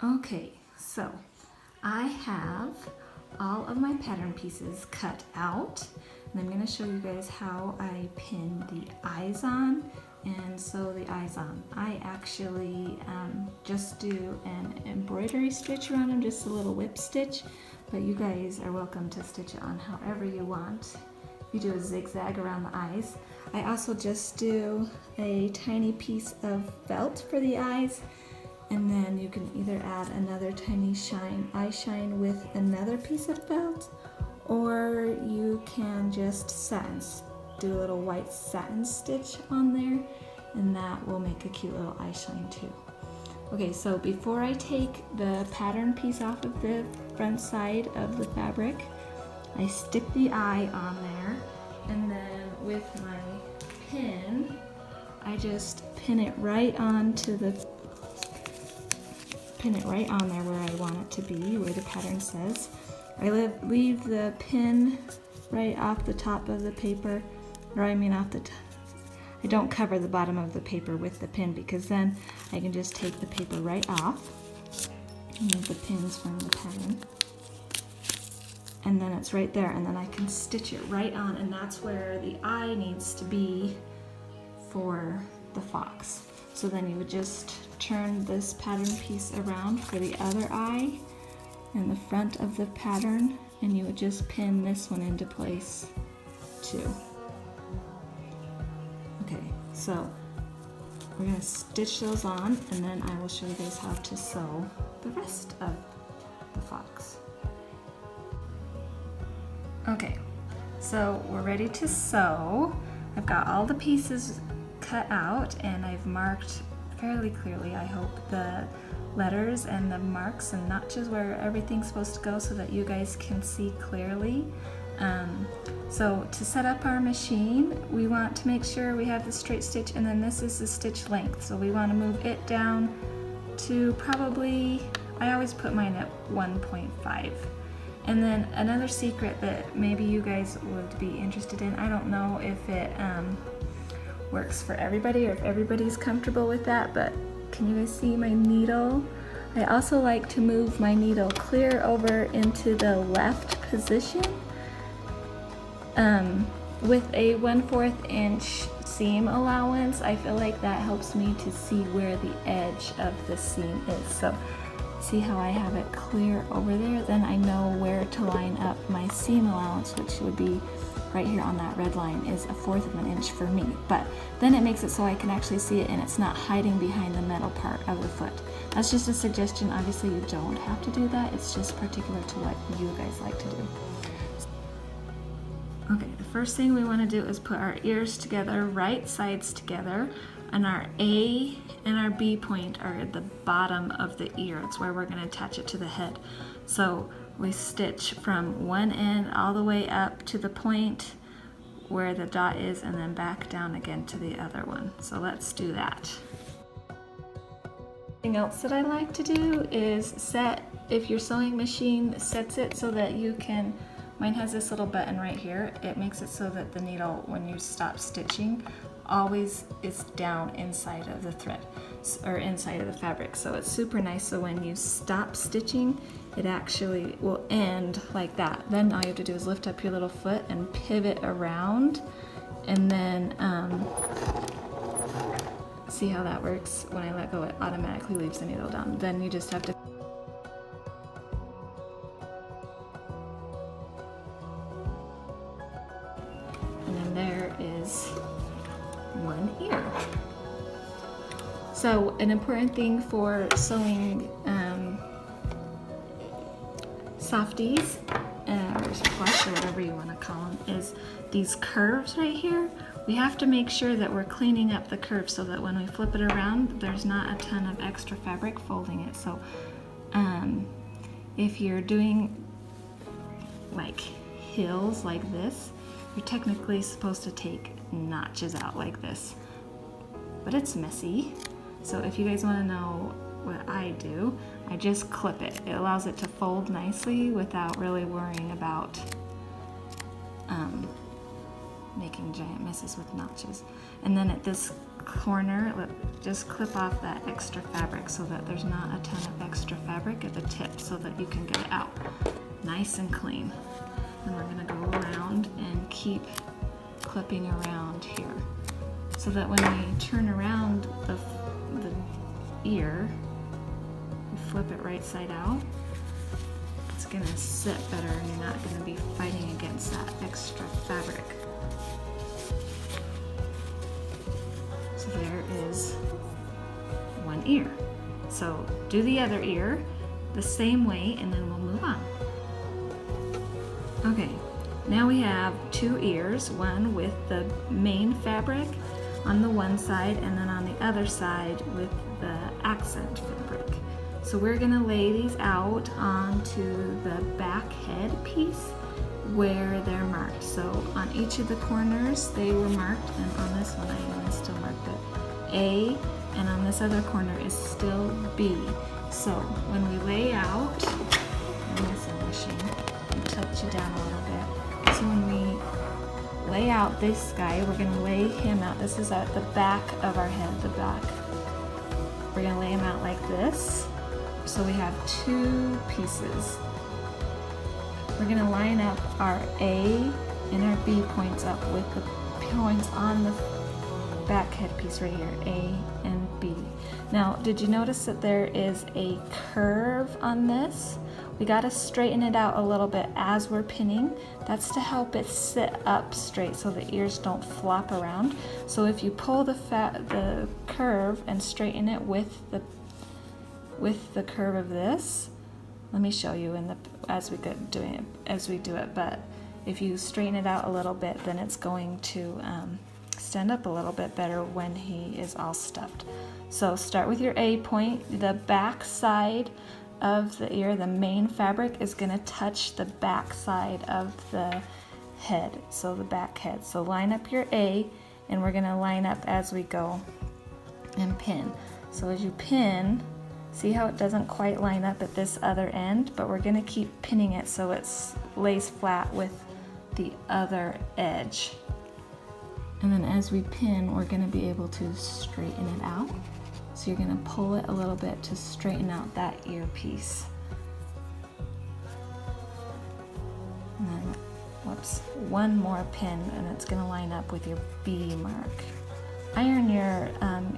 Okay, so I have all of my pattern pieces cut out, and I'm going to show you guys how I pin the eyes on and sew the eyes on. I actually just do an embroidery stitch around them, just a little whip stitch, but you guys are welcome to stitch it on however you want. You do a zigzag around the eyes. I also just do a tiny piece of felt for the eyes, and then you can either add another tiny eye shine with another piece of felt, or you can just do a little white satin stitch on there, and that will make a cute little eye shine too. Okay, so before I take the pattern piece off of the front side of the fabric, I stick the eye on there, and then with my pin, I just pin it right on there where I want it to be, where the pattern says. I leave the pin right off the top of the paper, or I mean off the top. I don't cover the bottom of the paper with the pin, because then I can just take the paper right off and move the pins from the pattern. And then it's right there, and then I can stitch it right on, and that's where the eye needs to be for the fox. So then you would just turn this pattern piece around for the other eye in the front of the pattern, and you would just pin this one into place too. Okay, so we're going to stitch those on, and then I will show you guys how to sew the rest of the fox. Okay, so we're ready to sew. I've got all the pieces cut out, and I've marked fairly clearly, I hope, the letters and the marks and notches where everything's supposed to go, so that you guys can see clearly. So to set up our machine, we want to make sure we have the straight stitch, and then this is the stitch length. So we want to move it down to probably, I always put mine at 1.5. And then another secret that maybe you guys would be interested in, I don't know if it works for everybody or if everybody's comfortable with that, but can you guys see my needle? I also like to move my needle clear over into the left position with a 1/4 inch seam allowance. I feel like that helps me to see where the edge of the seam is. So see how I have it clear over there? Then I know where to line up my seam allowance, which would be right here on that red line, is 1/4 of an inch for me. But then it makes it so I can actually see it, and it's not hiding behind the metal part of the foot. That's just a suggestion. Obviously you don't have to do that. It's just particular to what you guys like to do. Okay, the first thing we want to do is put our ears together, right sides together, and our A and our B point are at the bottom of the ear. It's where we're going to attach it to the head. So we stitch from one end all the way up to the point where the dot is, and then back down again to the other one. So let's do that. Something else that I like to do is if your sewing machine sets it so that you can, mine has this little button right here. It makes it so that the needle, when you stop stitching, always is down inside of the thread or inside of the fabric. So it's super nice. So when you stop stitching, it actually will end like that. Then all you have to do is lift up your little foot and pivot around, and then see how that works. When I let go, it automatically leaves the needle down. Then you just have to one ear. So an important thing for sewing softies or plush or whatever you want to call them is these curves right here. We have to make sure that we're cleaning up the curves so that when we flip it around, there's not a ton of extra fabric folding it. So if you're doing like hills like this, you're technically supposed to take notches out like this, but it's messy. So if you guys want to know what I do, I just clip it. It allows it to fold nicely without really worrying about making giant messes with notches. And then at this corner, just clip off that extra fabric so that there's not a ton of extra fabric at the tip so that you can get it out nice and clean. And we're gonna go around and keep clipping around here so that when we turn around the ear, we flip it right side out, it's gonna sit better and you're not gonna be fighting against that extra fabric. So there is one ear. So do the other ear the same way and then we'll move on. Okay, now we have two ears, one with the main fabric on the one side and then on the other side with the accent fabric. So we're gonna lay these out onto the back head piece where they're marked. So on each of the corners they were marked, and on this one I still marked it A, and on this other corner is still B. So when we lay out, I'm missing the machine, I'll tilt you down a little bit. So when we lay out this guy, we're gonna lay him out. This is at the back of our head, the back. We're gonna lay him out like this. So we have two pieces. We're gonna line up our A and our B points up with the points on the back head piece right here, A and B. Now, did you notice that there is a curve on this? We gotta straighten it out a little bit as we're pinning. That's to help it sit up straight so the ears don't flop around. So if you pull the curve and straighten it with the curve of this, let me show you as we do it. But if you straighten it out a little bit, then it's going to stand up a little bit better when he is all stuffed. So start with your A point. The back side of the ear, the main fabric, is going to touch the back side of the head, so the back head. So line up your A, and we're going to line up as we go and pin. So as you pin, see how it doesn't quite line up at this other end, but we're going to keep pinning it so it lays flat with the other edge. And then as we pin, we're going to be able to straighten it out. So you're going to pull it a little bit to straighten out that ear piece. And then, whoops, one more pin, and it's going to line up with your B mark. Iron your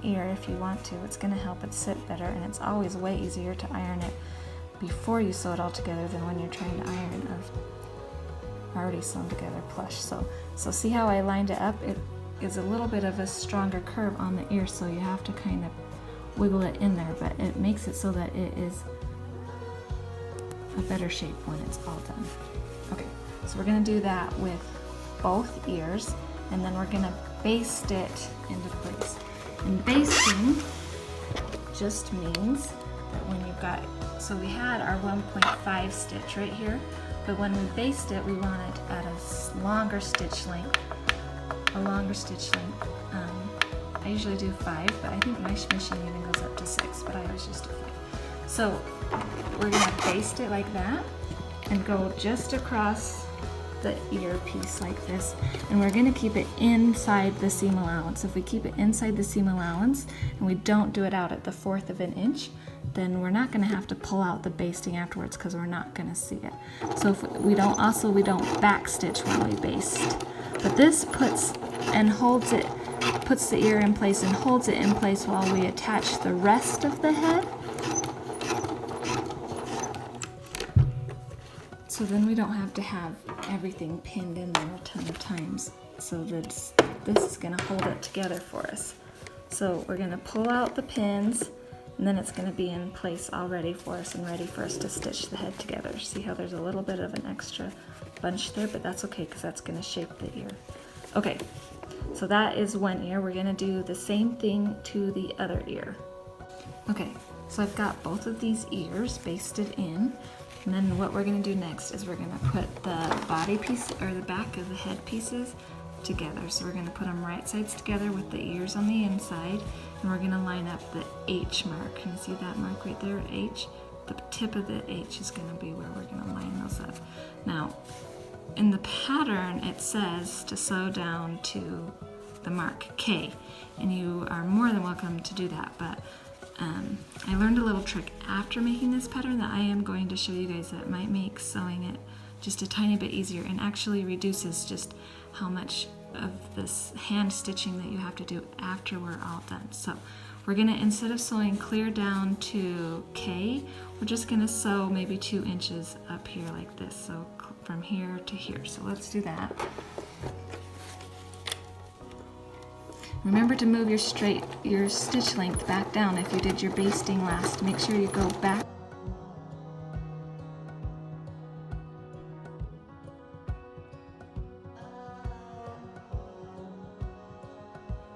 ear if you want to. It's going to help it sit better, and it's always way easier to iron it before you sew it all together than when you're trying to iron a already sewn together plush. So see how I lined it up? It is a little bit of a stronger curve on the ear, so you have to kind of wiggle it in there, but it makes it so that it is a better shape when it's all done. Okay, so we're going to do that with both ears, and then we're going to baste it into place. And basting just means that when you've got, so we had our 1.5 stitch right here, but when we baste it, we want it at a longer stitch length. I usually do 5, but I think my machine even goes up to 6, but I always just do 5. So we're going to baste it like that and go just across the ear piece like this, and we're going to keep it inside the seam allowance. If we keep it inside the seam allowance and we don't do it out at the 1/4 of an inch, then we're not going to have to pull out the basting afterwards because we're not going to see it. So if we don't back stitch while we baste. But this puts the ear in place and holds it in place while we attach the rest of the head. So then we don't have to have everything pinned in there a ton of times. So this is going to hold it together for us. So we're going to pull out the pins, and then it's going to be in place all ready for us and ready for us to stitch the head together. See how there's a little bit of an extra bunch there, but that's okay because that's going to shape the ear. Okay, so that is one ear. We're going to do the same thing to the other ear. Okay, so I've got both of these ears basted in, and then what we're going to do next is we're going to put the body piece or the back of the head pieces together. So we're going to put them right sides together with the ears on the inside, and we're going to line up the H mark. Can you see that mark right there, H? The tip of the H is going to be where we're going to line those up. Now, in the pattern it says to sew down to the mark K, and you are more than welcome to do that, but I learned a little trick after making this pattern that I am going to show you guys that might make sewing it just a tiny bit easier and actually reduces just how much of this hand stitching that you have to do after we're all done. So we're gonna, instead of sewing clear down to K, we're just gonna sew maybe 2 inches up here like this. So from here to here. So let's do that. Remember to move your stitch length back down if you did your basting last. Make sure you go back.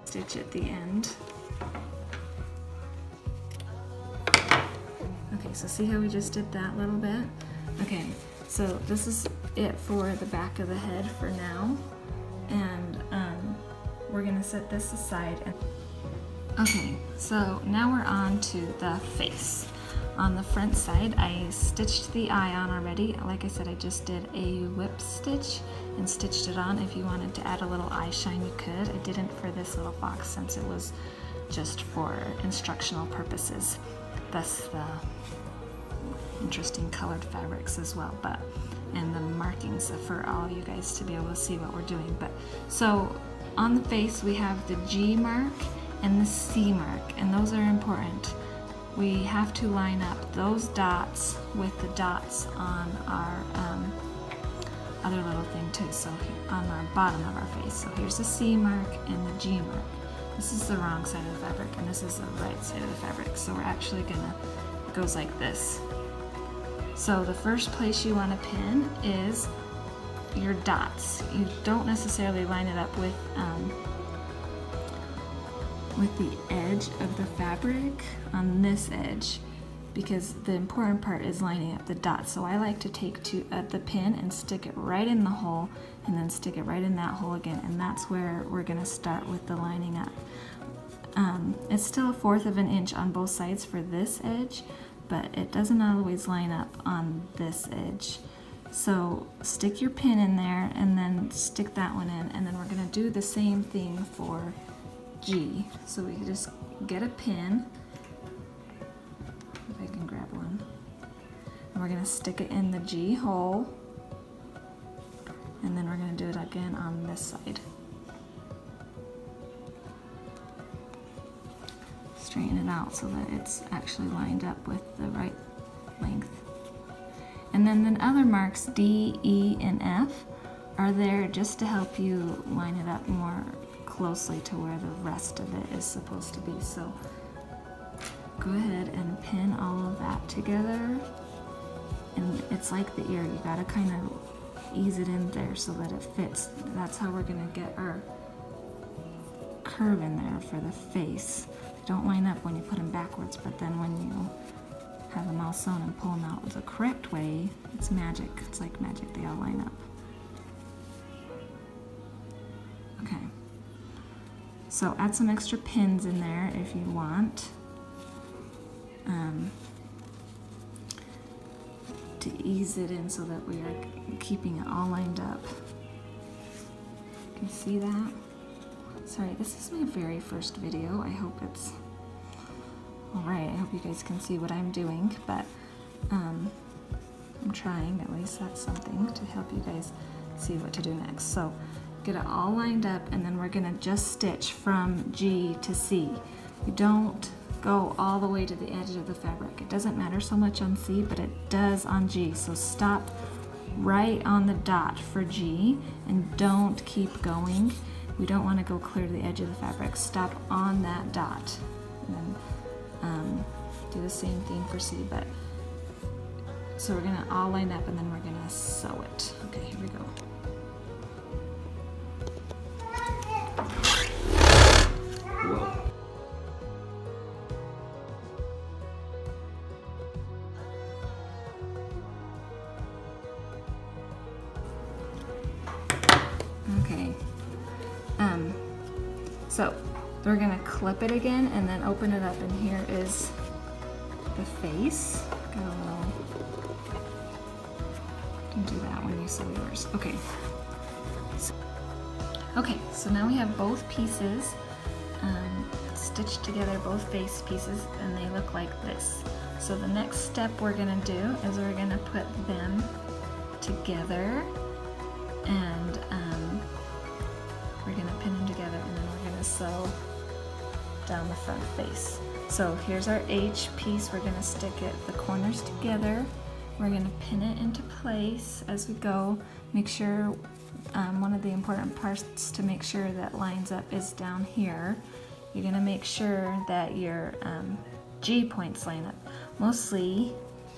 Stitch at the end. Okay, so see how we just did that little bit? Okay, so this is it for the back of the head for now. And we're gonna set this aside. Okay, so now we're on to the face. On the front side, I stitched the eye on already. Like I said, I just did a whip stitch and stitched it on. If you wanted to add a little eye shine, you could. I didn't for this little box since it was just for instructional purposes. Thus the interesting colored fabrics as well, and the markings for all of you guys to be able to see what we're doing. But so on the face we have the G mark and the C mark, and those are important. We have to line up those dots with the dots on our other little thing too, so on our bottom of our face. So here's the C mark and the G mark. This is the wrong side of the fabric and this is the right side of the fabric, so we're actually gonna, it goes like this. So the first place you want to pin is your dots. You don't necessarily line it up with the edge of the fabric on this edge, because the important part is lining up the dots. So I like to take the pin and stick it right in the hole and then stick it right in that hole again, and that's where we're going to start with the lining up. It's still 1/4 of an inch on both sides for this edge, but it doesn't always line up on this edge. So stick your pin in there and then stick that one in, and then we're going to do the same thing for G. So we just get a pin, if I can grab one, and we're going to stick it in the G hole, and then we're going to do it again on this side. Straighten it out so that it's actually lined up with the right length. And then the other marks, D, E, and F, are there just to help you line it up more closely to where the rest of it is supposed to be. So go ahead and pin all of that together. And it's like the ear, you gotta kind of ease it in there so that it fits. That's how we're gonna get our curve in there for the face. They don't line up when you put them backwards, but then when you have them all sewn and pull them out the correct way, it's magic. It's like magic, they all line up. Okay, so add some extra pins in there if you want to ease it in so that we are keeping it all lined up. Can you see that? Sorry, this is my very first video. I hope it's alright. I hope you guys can see what I'm doing, but I'm trying, at least that's something to help you guys see what to do next. So get it all lined up, and then we're gonna just stitch from G to C. You don't go all the way to the edge of the fabric. It doesn't matter so much on C, but it does on G. So stop right on the dot for G and don't keep going. We don't want to go clear to the edge of the fabric. Stop on that dot. And then do the same thing for C, but so we're gonna all line up and then we're gonna sew it. Okay, here we go. Whoa. Okay. So we're gonna clip it again and then open it up, and here is the face. Got a little, you can do that when you sew yours. Okay. Okay, so now we have both pieces stitched together, both face pieces, and they look like this. So the next step we're gonna do is we're gonna put them together, and we're gonna pin them together, and then we're gonna sew down the front face. So here's our H piece. We're gonna stick the corners together. We're gonna pin it into place as we go. Make sure one of the important parts to make sure that lines up is down here. You're gonna make sure that your G points line up. Mostly,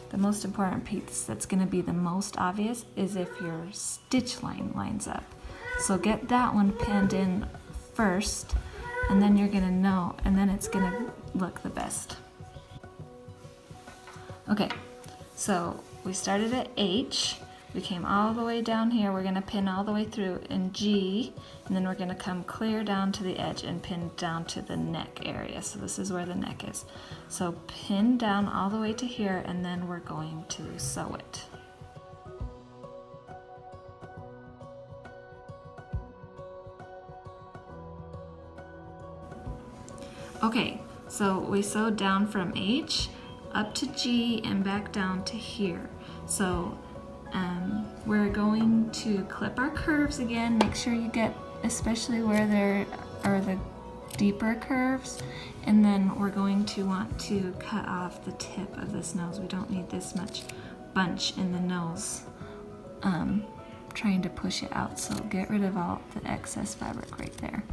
the most important piece that's gonna be the most obvious is if your stitch line lines up. So get that one pinned in first, and then you're gonna know, and then it's gonna look the best. Okay, so we started at H, we came all the way down here, we're gonna pin all the way through in G, and then we're gonna come clear down to the edge and pin down to the neck area. So this is where the neck is. So pin down all the way to here, and then we're going to sew it. Okay, so we sewed down from H up to G and back down to here. So we're going to clip our curves again. Make sure you get especially where there are the deeper curves, and then we're going to want to cut off the tip of this nose. We don't need this much bunch in the nose trying to push it out, so get rid of all the excess fabric right there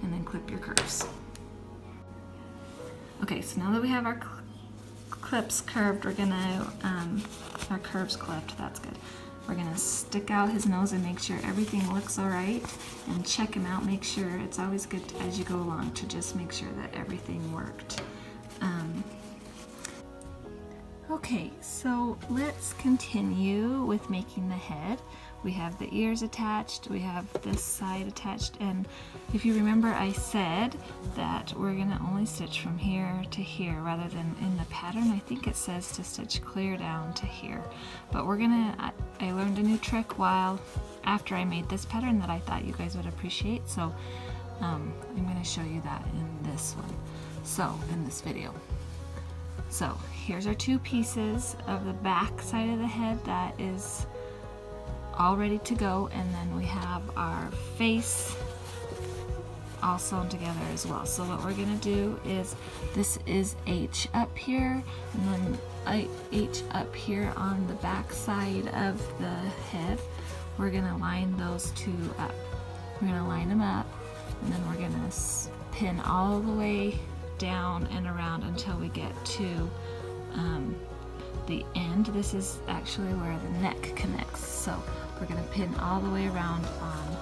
and then clip your curves. Okay, so now that we have our clips curved, we're gonna, our curves clipped, that's good. We're gonna stick out his nose and make sure everything looks all right, and check him out. Make sure, it's always good as you go along to just make sure that everything worked. Okay, so let's continue with making the head. We have the ears attached, we have this side attached, and if you remember I said that we're gonna only stitch from here to here rather than in the pattern. I think it says to stitch clear down to here, but we're gonna, I learned a new trick while after I made this pattern that I thought you guys would appreciate, so I'm gonna show you that in this one, so in this video. So here's our two pieces of the back side of the head that is all ready to go, and then we have our face all sewn together as well. So what we're gonna do is, this is H up here, and then H up here on the back side of the head. We're gonna line those two up. We're gonna line them up, and then we're gonna pin all the way down and around until we get to the end. This is actually where the neck connects, so we're going to pin all the way around on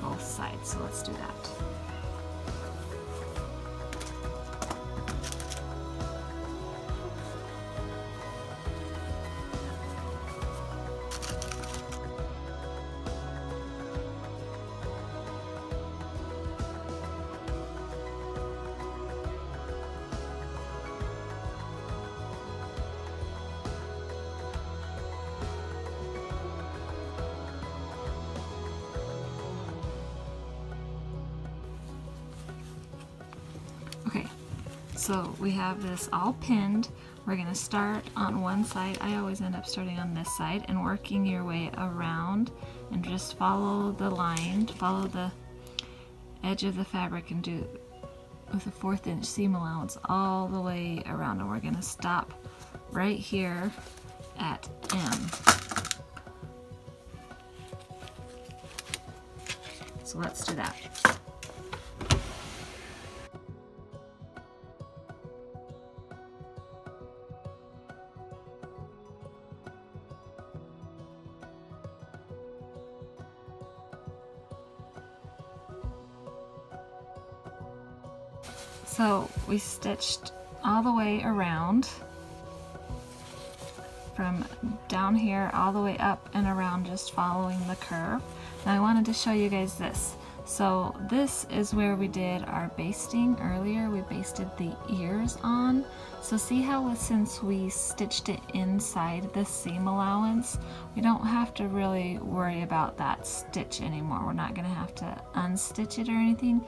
both sides. So let's do that. Okay, so we have this all pinned. We're gonna start on one side. I always end up starting on this side and working your way around, and just follow the line, follow the edge of the fabric, and do with a 1/4 inch seam allowance all the way around. And we're gonna stop right here at M. So let's do that. So we stitched all the way around from down here all the way up and around, just following the curve. Now I wanted to show you guys this. So this is where we did our basting earlier. We basted the ears on. So see how since we stitched it inside the seam allowance, we don't have to really worry about that stitch anymore. We're not gonna have to unstitch it or anything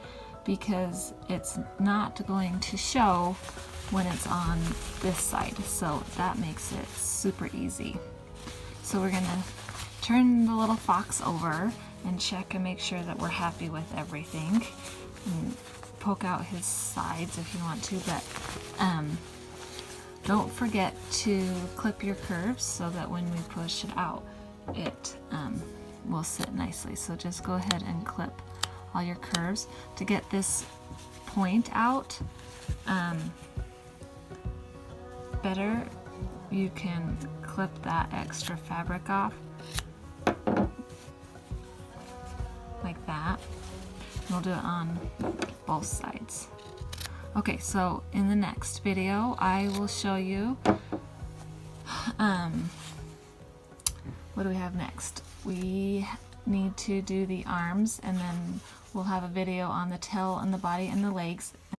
because it's not going to show when it's on this side. So that makes it super easy. So we're gonna turn the little fox over and check and make sure that we're happy with everything, and poke out his sides if you want to, but don't forget to clip your curves so that when we push it out it will sit nicely. So just go ahead and clip all your curves. To get this point out better, you can clip that extra fabric off like that. We'll do it on both sides. Okay, so in the next video I will show you what do we have next? We need to do the arms, and then we'll have a video on the tail and the body and the legs.